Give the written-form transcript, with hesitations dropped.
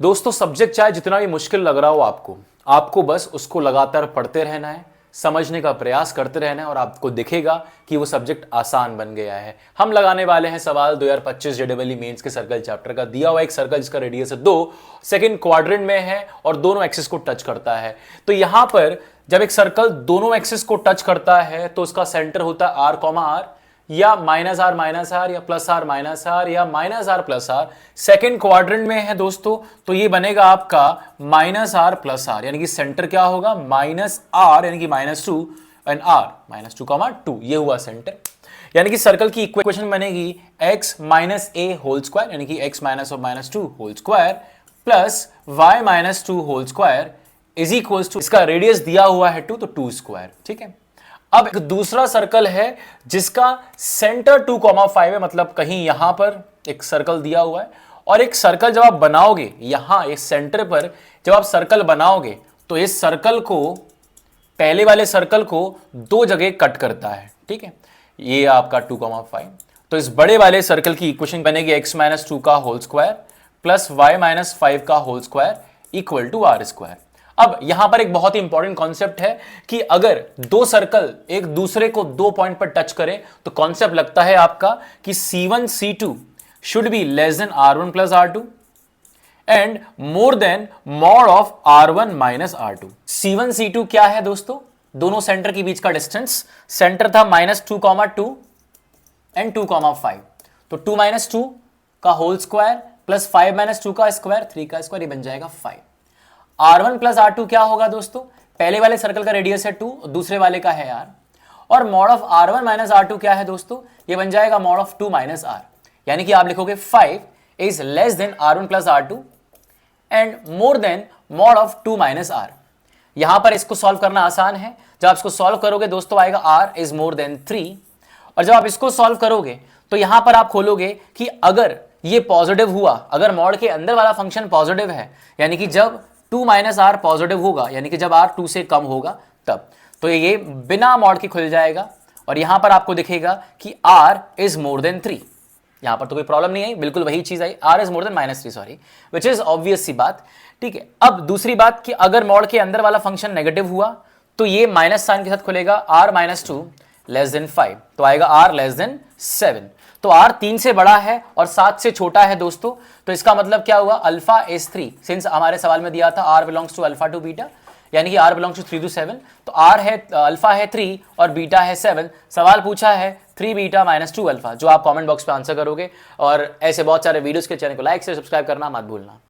दोस्तों सब्जेक्ट चाहे जितना भी मुश्किल लग रहा हो आपको बस उसको लगातार पढ़ते रहना है, समझने का प्रयास करते रहना है और आपको दिखेगा कि वो सब्जेक्ट आसान बन गया है। हम लगाने वाले हैं सवाल 2025 जेईई मेंस के सर्कल चैप्टर का। दिया हुआ एक सर्कल जिसका रेडियस है 2, सेकंड क्वाड्रेंट में है और दोनों एक्सिस को टच करता है। तो यहां पर जब एक सर्कल दोनों एक्सिस को टच करता है तो उसका सेंटर होता है r, r या -r या +r या -r+r। सेकेंड क्वाड्रेंट में है दोस्तों, तो ये बनेगा आपका -r+r, यानी कि सेंटर क्या होगा -r यानी कि -2 एंड r -2, ये हुआ सेंटर। यानी कि सर्कल की इक्वेशन बनेगी x - a होल स्क्वायर यानी कि x -2 whole square plus y -2 whole square is equals to, इसका रेडियस दिया हुआ है 2 तो 2 स्क्वायर। ठीक है। अब एक दूसरा सर्कल है जिसका सेंटर 2,5 है, मतलब कहीं यहां पर एक सर्कल दिया हुआ है और एक सर्कल जब आप बनाओगे यहां इस सेंटर पर जब आप सर्कल बनाओगे तो इस सर्कल को, पहले वाले सर्कल को दो जगह कट करता है। ठीक है, ये आपका 2,5। तो इस बड़े वाले सर्कल की इक्वेशन बनेगी x -2 का होल स्क्वायर प्लस y -5 का whole square equal to r square. अब यहां पर एक बहुत ही इंपॉर्टेंट कॉन्सेप्ट है कि अगर दो सर्कल एक दूसरे को दो पॉइंट पर टच करें तो कॉन्सेप्ट लगता है आपका कि C1 C2 should be less than R1 plus R2 and more than mod of R1 minus R2। C1 C2 क्या है दोस्तों? दोनों सेंटर के बीच का डिस्टेंस। सेंटर था -2,2 एंड 2,5, तो 2 - 2 का होल स्क्वायर प्लस 5 - 2 का स्क्वायर, 3 का स्क्वायर, ये बन जाएगा 5। R1 प्लस R2 क्या होगा दोस्तों? पहले वाले सर्कल का रेडियस है 2, दूसरे वाले का है R, और mod of R1 minus R2 क्या है दोस्तों? ये बन जाएगा मॉड ऑफ 2 माइनस R, यानी कि आप लिखोगे 5 is less than R1 plus R2 and more than mod of 2 minus R। यहां पर इसको सॉल्व करना आसान है। जब आप इसको सॉल्व करोगे दोस्तों आएगा R इज मोर देन 3, और जब आप इसको सॉल्व करोगे तो यहां पर आप खोलोगे कि अगर ये पॉजिटिव हुआ, अगर मॉड के अंदर वाला फंक्शन पॉजिटिव है, यानी कि जब 2 माइनस R पॉजिटिव होगा, यानी कि जब R 2 से कम होगा तब, तो ये बिना मॉड के खुल जाएगा और यहां पर आपको दिखेगा कि R इज मोर देन 3। यहां पर तो कोई प्रॉब्लम नहीं आई, बिल्कुल वही चीज आई, R is more than -3 sorry, which is obvious सी बात। ठीक है। अब दूसरी बात कि अगर मॉड के अंदर वाला फंक्शन नेगेटिव हुआ तो ये माइनस साइन के साथ खुलेगा, R -2 लेस देन 5, तो आएगा R लेस देन 7। तो R 3 से बड़ा है और 7 से छोटा है दोस्तों, तो इसका मतलब क्या हुआ? अल्फा इज 3, सिंस हमारे सवाल में दिया था R belongs to alpha to beta, यानी कि R बिलोंग्स टू 3 to 7, तो R है अल्फा है 3 और बीटा है 7। सवाल पूछा है 3 बीटा -2 अल्फा, जो आप कमेंट बॉक्स पे आंसर करोगे। और ऐसे बहुत सारे वीडियोस के चैनल को लाइक से सब्सक्राइब करना मत भूलना।